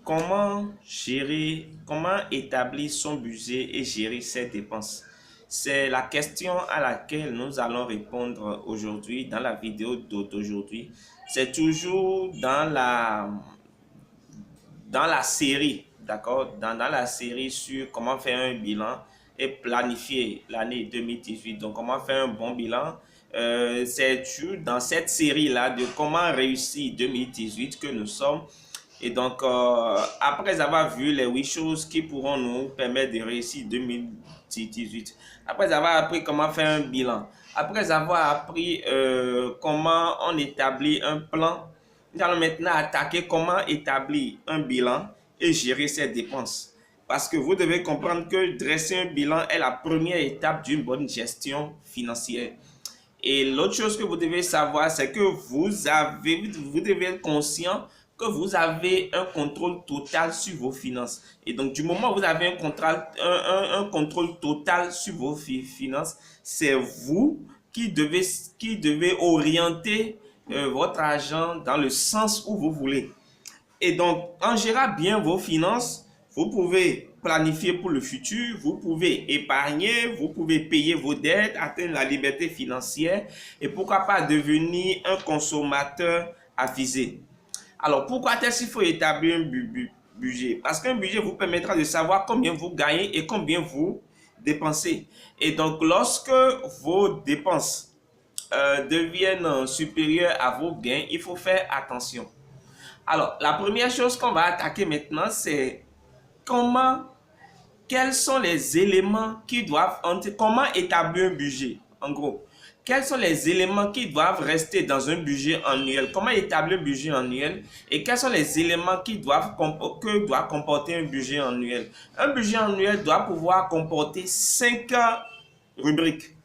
Comment gérer, comment établir son budget et gérer ses dépenses? C'est la question à laquelle nous allons répondre aujourd'hui dans la vidéo d'aujourd'hui. C'est toujours dans la série, d'accord? Dans la série sur comment faire un bilan et planifier l'année 2018. Donc, comment faire un bon bilan. C'est toujours dans cette série-là de comment réussir 2018 que nous sommes. Et donc, après avoir vu les 8 choses qui pourront nous permettre de réussir 2018, après avoir appris comment faire un bilan, après avoir appris comment on établit un plan, nous allons maintenant attaquer comment établir un bilan et gérer ses dépenses. Parce que vous devez comprendre que dresser un bilan est la première étape d'une bonne gestion financière. Et l'autre chose que vous devez savoir, c'est que vous devez être conscient que vous avez un contrôle total sur vos finances. Et donc, du moment où vous avez un contrôle total sur vos finances, c'est vous qui devez orienter votre argent dans le sens où vous voulez. Et donc, en gérant bien vos finances, vous pouvez planifier pour le futur, vous pouvez épargner, vous pouvez payer vos dettes, atteindre la liberté financière et pourquoi pas devenir un consommateur avisé. Alors, pourquoi est-ce qu'il faut établir un budget? Parce qu'un budget vous permettra de savoir combien vous gagnez et combien vous dépensez. Et donc, lorsque vos dépenses deviennent supérieures à vos gains, il faut faire attention. Alors, la première chose qu'on va attaquer maintenant, c'est quels sont les éléments qui doivent, comment établir un budget, en gros. Quels sont les éléments qui doivent rester dans un budget annuel? Comment établir un budget annuel? Et quels sont les éléments que doit comporter un budget annuel? Un budget annuel doit pouvoir comporter 5 rubriques.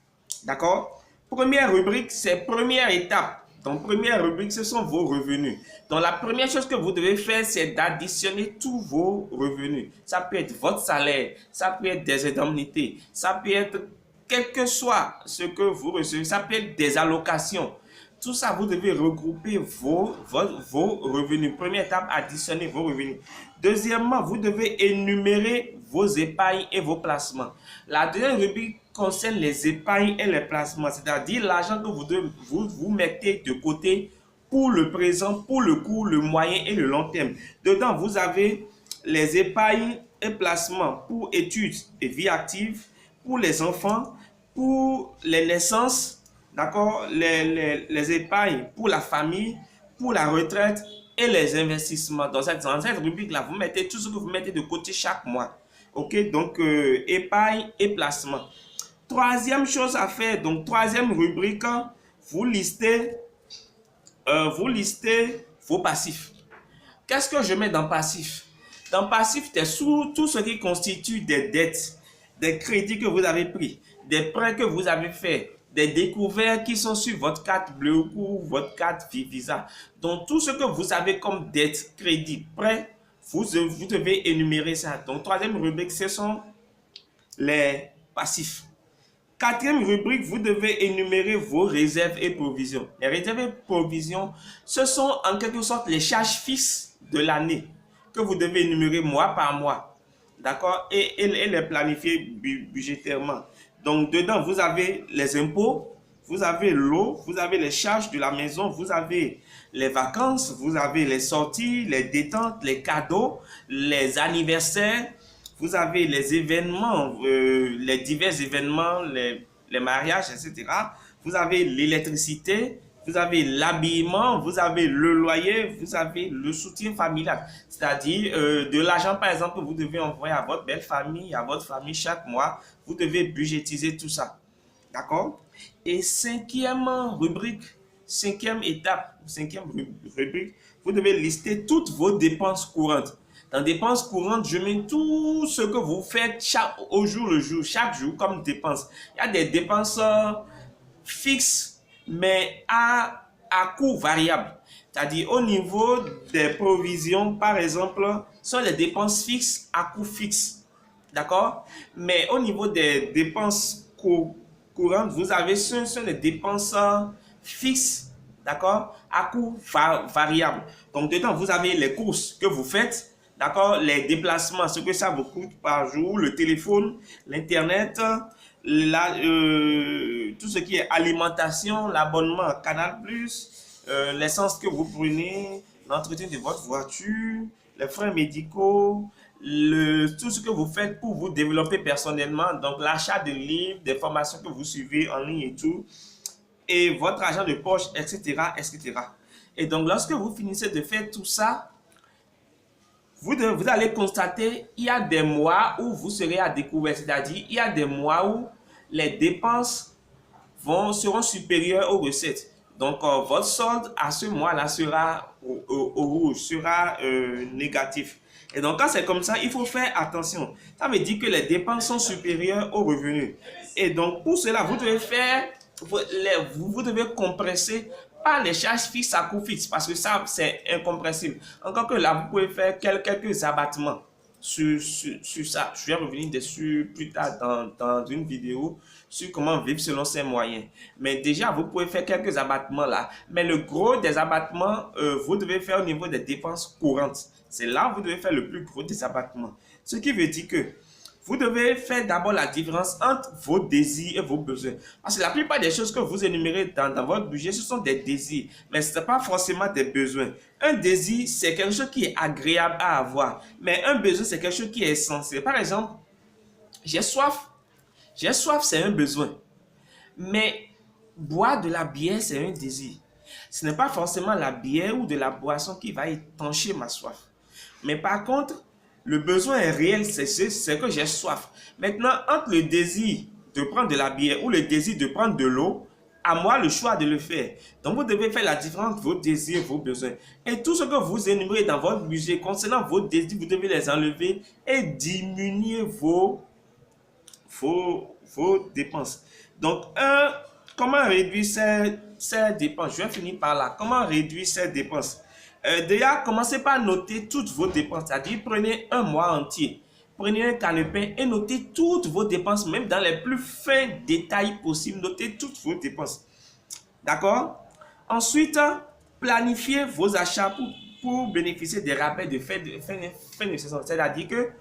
D'accord? Première rubrique, c'est première étape. Donc, première rubrique, ce sont vos revenus. Donc, la première chose que vous devez faire, c'est d'additionner tous vos revenus. Ça peut être votre salaire, ça peut être des indemnités, ça peut être quel que soit ce que vous recevez, ça peut être des allocations. Tout ça, vous devez regrouper vos revenus. Première étape, additionner vos revenus. Deuxièmement, vous devez énumérer vos épargnes et vos placements. La deuxième rubrique concerne les épargnes et les placements, c'est-à-dire l'argent que vous mettez de côté pour le présent, pour le court, le moyen et le long terme. Dedans, vous avez les épargnes et placements pour études et vie active, pour les enfants, pour les naissances, d'accord, les épargnes pour la famille, pour la retraite et les investissements. Dans cette rubrique-là, vous mettez tout ce que vous mettez de côté chaque mois. Ok, donc épargne et placement. Troisième chose à faire, donc troisième rubrique, vous listez vos passifs. Qu'est-ce que je mets dans passif? Dans passif, c'est tout ce qui constitue des dettes, des crédits que vous avez pris, des prêts que vous avez faits, des découvertes qui sont sur votre carte bleue ou votre carte Visa. Donc, tout ce que vous avez comme dette, crédit, prêt, vous devez énumérer ça. Donc, troisième rubrique, ce sont les passifs. Quatrième rubrique, vous devez énumérer vos réserves et provisions. Les réserves et provisions, ce sont en quelque sorte les charges fixes de l'année que vous devez énumérer mois par mois. D'accord? Et les planifier budgétairement. Donc, dedans, vous avez les impôts, vous avez l'eau, vous avez les charges de la maison, vous avez les vacances, vous avez les sorties, les détentes, les cadeaux, les anniversaires. Vous avez les événements, les divers événements, les mariages, etc. Vous avez l'électricité, vous avez l'habillement, vous avez le loyer, vous avez le soutien familial. C'est-à-dire de l'argent, par exemple, que vous devez envoyer à votre belle famille, à votre famille chaque mois. Vous devez budgétiser tout ça. D'accord? Et cinquième rubrique, cinquième étape, cinquième rubrique, vous devez lister toutes vos dépenses courantes. Dans dépenses courantes, je mets tout ce que vous faites au jour le jour, chaque jour comme dépenses. Il y a des dépenses fixes, mais à coût variable. C'est-à-dire au niveau des provisions, par exemple, sont les dépenses fixes à coût fixe. D'accord? Mais au niveau des dépenses courantes, vous avez ce sont les dépenses fixes, d'accord? À coût variable. Donc dedans, vous avez les courses que vous faites. d'accord, les déplacements, ce que ça vous coûte par jour, le téléphone, l'internet, tout ce qui est alimentation, l'abonnement Canal+, l'essence que vous prenez, l'entretien de votre voiture, les frais médicaux, tout ce que vous faites pour vous développer personnellement, donc l'achat de livres, des formations que vous suivez en ligne et tout, et votre argent de poche, etc., etc. Et donc, lorsque vous finissez de faire tout ça, vous allez constater il y a des mois où vous serez à découvert, c'est-à-dire il y a des mois où les dépenses seront supérieures aux recettes. Donc, votre solde à ce mois-là sera au rouge, sera négatif. Et donc, quand c'est comme ça, il faut faire attention. Ça veut dire que les dépenses sont supérieures aux revenus. Et donc, pour cela, vous devez vous devez compresser pas les charges fixes à coût fixe parce que ça, c'est incompressible. Encore que là, vous pouvez faire quelques abattements sur ça. Je vais revenir dessus plus tard dans une vidéo sur comment vivre selon ses moyens. Mais déjà, vous pouvez faire quelques abattements là. Mais le gros des abattements, vous devez faire au niveau des dépenses courantes. C'est là où vous devez faire le plus gros des abattements. Ce qui veut dire que vous devez faire d'abord la différence entre vos désirs et vos besoins. Parce que la plupart des choses que vous énumérez dans votre budget, ce sont des désirs. Mais ce n'est pas forcément des besoins. Un désir, c'est quelque chose qui est agréable à avoir. Mais un besoin, c'est quelque chose qui est essentiel. Par exemple, j'ai soif. J'ai soif, c'est un besoin. Mais boire de la bière, c'est un désir. Ce n'est pas forcément la bière ou de la boisson qui va étancher ma soif. Mais par contre, le besoin est réel, c'est que j'ai soif. Maintenant, entre le désir de prendre de la bière ou le désir de prendre de l'eau, à moi le choix de le faire. Donc, vous devez faire la différence entre vos désirs et vos besoins. Et tout ce que vous énumérez dans votre budget concernant vos désirs, vous devez les enlever et diminuer vos dépenses. Donc, comment réduire ces dépenses? Je vais finir par là. Comment réduire ces dépenses? Déjà, commencez par noter toutes vos dépenses. C'est-à-dire, prenez un mois entier. Prenez un calepin et notez toutes vos dépenses, même dans les plus fins détails possibles. Notez toutes vos dépenses. D'accord? Ensuite, planifiez vos achats pour bénéficier des rabais de fin de saison. C'est-à-dire que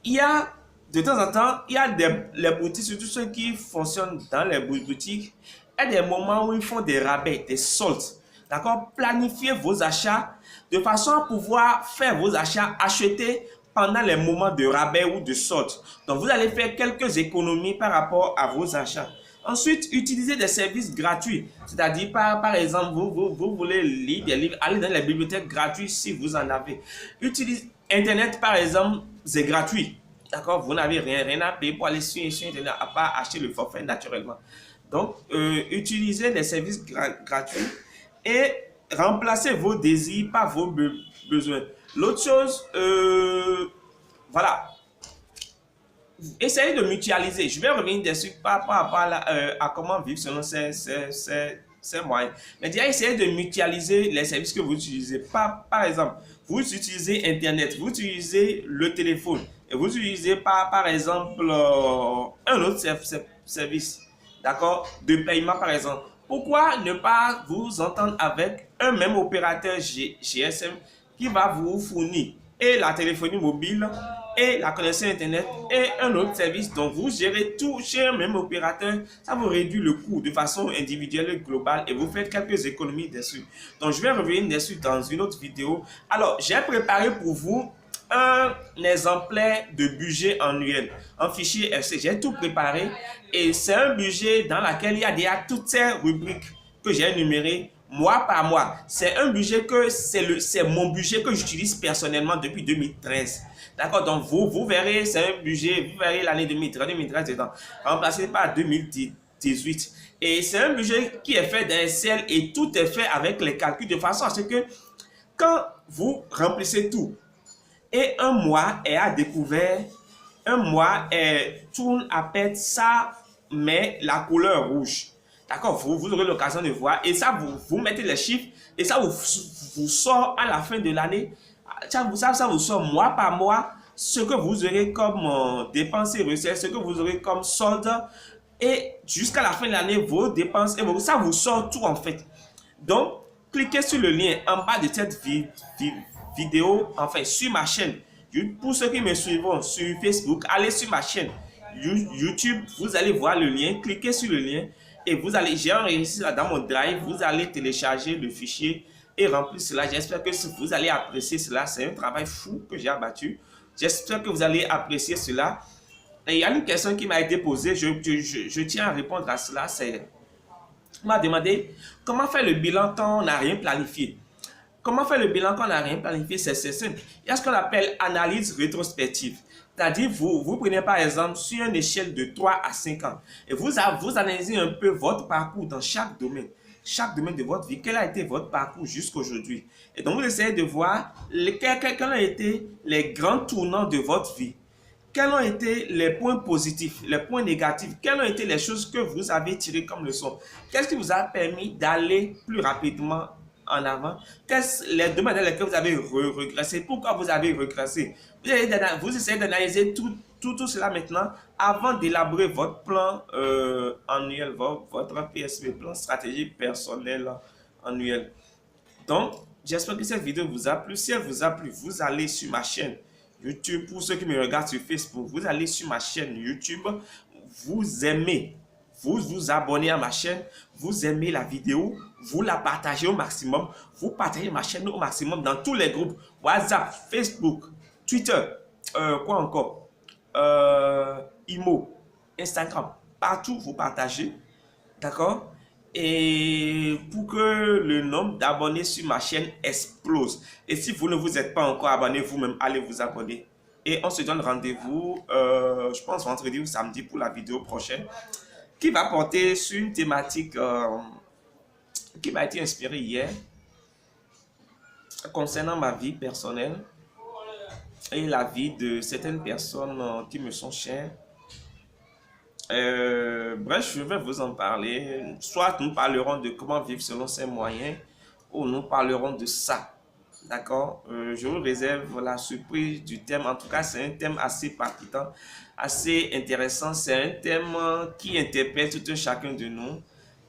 il y a de temps en temps, il y a les boutiques, surtout ceux qui fonctionnent dans les boutiques, il y a des moments où ils font des rabais, des soldes. D'accord? Planifiez vos achats de façon à pouvoir faire vos achats, acheter pendant les moments de rabais ou de solde. Donc, vous allez faire quelques économies par rapport à vos achats. Ensuite, utilisez des services gratuits. C'est-à-dire, par exemple, vous voulez lire des livres, allez dans les bibliothèques gratuites si vous en avez. Utilisez Internet, par exemple, c'est gratuit. D'accord? Vous n'avez rien à payer pour aller sur Internet, à part acheter le forfait naturellement. Donc, utilisez les services gratuits et remplacez vos désirs par vos besoins. L'autre chose, voilà, essayez de mutualiser. Je vais revenir dessus par rapport à comment vivre selon ces moyens. Mais déjà, essayez de mutualiser les services que vous utilisez. Par exemple, vous utilisez Internet, vous utilisez le téléphone, et vous utilisez par exemple un autre service, d'accord, de paiement par exemple. Pourquoi ne pas vous entendre avec un même opérateur GSM qui va vous fournir et la téléphonie mobile et la connexion Internet et un autre service dont vous gérez tout chez un même opérateur? Ça vous réduit le coût de façon individuelle et globale et vous faites quelques économies dessus. Donc, je vais revenir dessus dans une autre vidéo. Alors, j'ai préparé pour vous un exemplaire de budget annuel, un fichier FC. J'ai tout préparé et c'est un budget dans lequel il y a déjà toutes ces rubriques que j'ai énumérées mois par mois. C'est un budget que c'est mon budget que j'utilise personnellement depuis 2013. D'accord, donc vous verrez, c'est un budget, vous verrez l'année 2013 dedans, remplacé par 2018. Et c'est un budget qui est fait dans Excel et tout est fait avec les calculs de façon à ce que quand vous remplissez tout, et un mois est à découvert, un mois tourne à perdre, ça met la couleur rouge. D'accord, vous aurez l'occasion de voir et ça, vous mettez les chiffres et ça vous sort à la fin de l'année. Ça vous sort mois par mois ce que vous aurez comme dépenses et recettes, ce que vous aurez comme solde et jusqu'à la fin de l'année, vos dépenses et ça vous sort tout en fait. Donc, cliquez sur le lien en bas de cette vidéo, enfin sur ma chaîne. Pour ceux qui me suivront sur Facebook, allez sur ma chaîne YouTube, vous allez voir le lien, cliquez sur le lien et vous allez, j'ai enregistré ça dans mon drive, vous allez télécharger le fichier et remplir cela. J'espère que vous allez apprécier cela, c'est un travail fou que j'ai abattu. J'espère que vous allez apprécier cela. Et il y a une question qui m'a été posée, je tiens à répondre à cela, c'est, on m'a demandé comment faire le bilan quand on n'a rien planifié. Comment faire le bilan quand on n'a rien planifié? C'est simple. Il y a ce qu'on appelle analyse rétrospective. C'est-à-dire, vous prenez par exemple sur une échelle de 3 à 5 ans et vous analysez un peu votre parcours dans chaque domaine de votre vie. Quel a été votre parcours jusqu'à aujourd'hui? Et donc, vous essayez de voir quels ont été les grands tournants de votre vie. Quels ont été les points positifs, les points négatifs? Quelles ont été les choses que vous avez tirées comme leçon? Qu'est-ce qui vous a permis d'aller plus rapidement en avant? Quels sont les domaines dans lesquels vous avez regressé? Pourquoi vous avez regressé? Vous essayez d'analyser tout cela maintenant avant d'élaborer votre plan annuel, votre PSP, plan stratégique personnel annuel. Donc, j'espère que cette vidéo vous a plu. Si elle vous a plu, vous allez sur ma chaîne YouTube. Pour ceux qui me regardent sur Facebook, vous allez sur ma chaîne YouTube. Vous aimez, vous abonnez à ma chaîne. Vous aimez la vidéo. Vous la partagez au maximum. Vous partagez ma chaîne au maximum dans tous les groupes. WhatsApp, Facebook, Twitter, quoi encore? Imo, Instagram. Partout, vous partagez. D'accord? Et pour que le nombre d'abonnés sur ma chaîne explose. Et si vous ne vous êtes pas encore abonné vous-même, allez vous abonner. Et on se donne rendez-vous, je pense vendredi ou samedi pour la vidéo prochaine, qui va porter sur une thématique qui m'a été inspirée hier, concernant ma vie personnelle et la vie de certaines personnes qui me sont chères. Bref, je vais vous en parler. Soit nous parlerons de comment vivre selon ses moyens, ou nous parlerons de ça. D'accord? Je vous réserve la surprise du thème. En tout cas, c'est un thème assez palpitant, assez intéressant. C'est un thème qui interpelle tout un chacun de nous,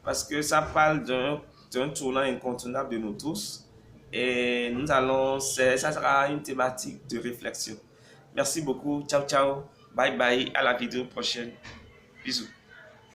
parce que ça parle d'un tournant incontournable de nous tous. Et nous allons, ça sera une thématique de réflexion. Merci beaucoup. Ciao, ciao. Bye bye. À la vidéo prochaine. Bisous.